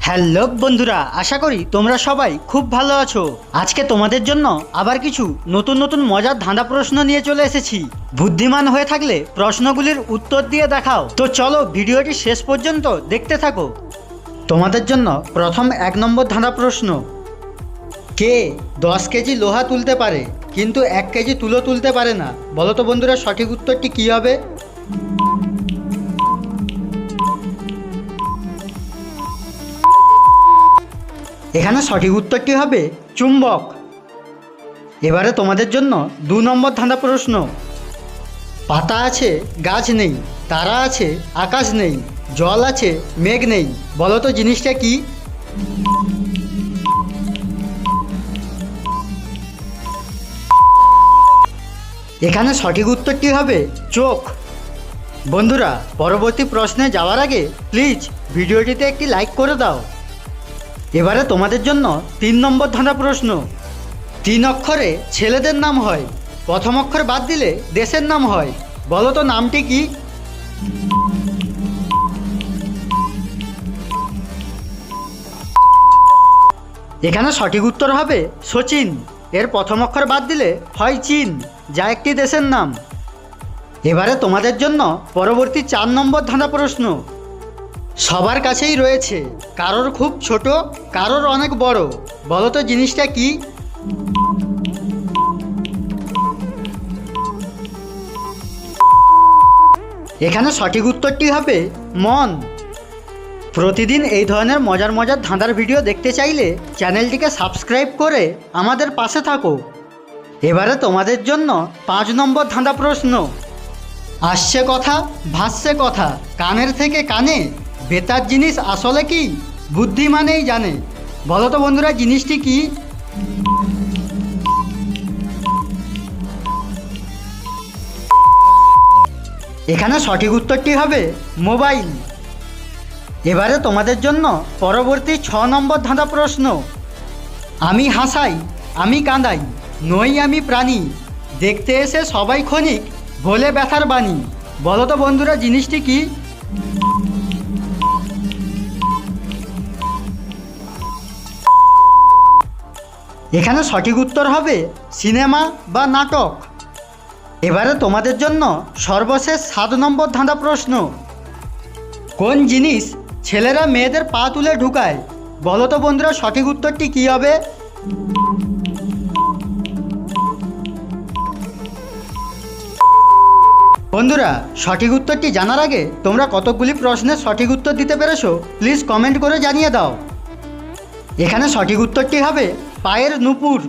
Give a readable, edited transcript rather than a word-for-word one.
Hello বন্ধুরা, আশা করি তোমরা সবাই খুব ভালো আছো। আজকে তোমাদের জন্য আবার কিছু নতুন নতুন মজার ধাঁধা প্রশ্ন নিয়ে চলে এসেছি। বুদ্ধিমান হয়ে থাকলে প্রশ্নগুলির উত্তর দিয়ে দেখাও। তো চলো ভিডিওটি শেষ পর্যন্ত দেখতে থাকো। তোমাদের জন্য প্রথম 1 নম্বর ধাঁধা প্রশ্ন। কে 10 কেজি লোহা তুলতে পারে কিন্তু 1 কেজি তুলো তুলতে পারে না? বলো তো বন্ধুরা, সঠিক উত্তরটি কী হবে? এখানে সঠিক উত্তরটি হবে চুম্বক। এবারে তোমাদের জন্য 2 নম্বর ধাঁধা প্রশ্ন। পাতা আছে গাছ নেই, তারা আছে আকাশ নেই, জল আছে মেঘ নেই, বলো তো জিনিসটা কি? এখানে সঠিক উত্তরটি হবে চোখ। বন্ধুরা, পরবর্তী প্রশ্নে যাওয়ার আগে প্লিজ ভিডিওটিতে একটি লাইক করে দাও। এবারে তোমাদের জন্য 3 নম্বর ধাঁধা প্রশ্ন। 3 অক্ষরে ছেলেদের নাম হয়, প্রথম অক্ষর বাদ দিলে দেশের নাম হয়, বলো তো নামটি কি? এখানে সঠিক উত্তর হবে সচিন। এর প্রথম অক্ষর বাদ দিলে হয় চীন, যা একটি দেশের নাম। এবারে তোমাদের জন্য পরবর্তী 4 নম্বর ধাঁধা প্রশ্ন। সবার কাছেই রয়েছে, কারোর খুব ছোট, কারোর অনেক বড়, বলো তো জিনিসটা কি? এখানে সঠিক উত্তরটি হবে মন। প্রতিদিন এই ধরনের মজার মজার ধাঁধার ভিডিও দেখতে চাইলে চ্যানেলটিকে সাবস্ক্রাইব করে আমাদের পাশে থাকো। এবারে তোমাদের জন্য 5 নম্বর ধাঁধা প্রশ্ন। আসছে কথা, ভাসছে কথা, কানের থেকে কানে, বেতার জিনিস আসলে কি? বুদ্ধিমানেই জানে, বলো তো বন্ধুরা জিনিসটি কি? এখানে সঠিক উত্তরটি হবে মোবাইল। এবারে তোমাদের জন্য পরবর্তী 6 নম্বর ধাঁধা প্রশ্ন। আমি হাসাই, আমি কাঁদাই, নই আমি প্রাণী, দেখতে এসে সবাই ক্ষণিক, বলে ব্যথার বাণী, বলো তো বন্ধুরা জিনিসটি কি? এখানে সঠিক উত্তর হবে সিনেমা বা নাটক। এবারে তোমাদের জন্য সর্বশেষ 7 নম্বর ধাঁধা প্রশ্ন। কোন জিনিস ছেলেরা মেয়েদের পা তুলে ঢুকায়? বলো তো বন্ধুরা সঠিক উত্তরটি কী হবে? বন্ধুরা, সঠিক উত্তরটি জানার আগে তোমরা কতগুলি প্রশ্নের সঠিক উত্তর দিতে পেরেছো প্লিজ কমেন্ট করে জানিয়ে দাও। এখানে সঠিক উত্তরটি হবে পায়ের নুপুর।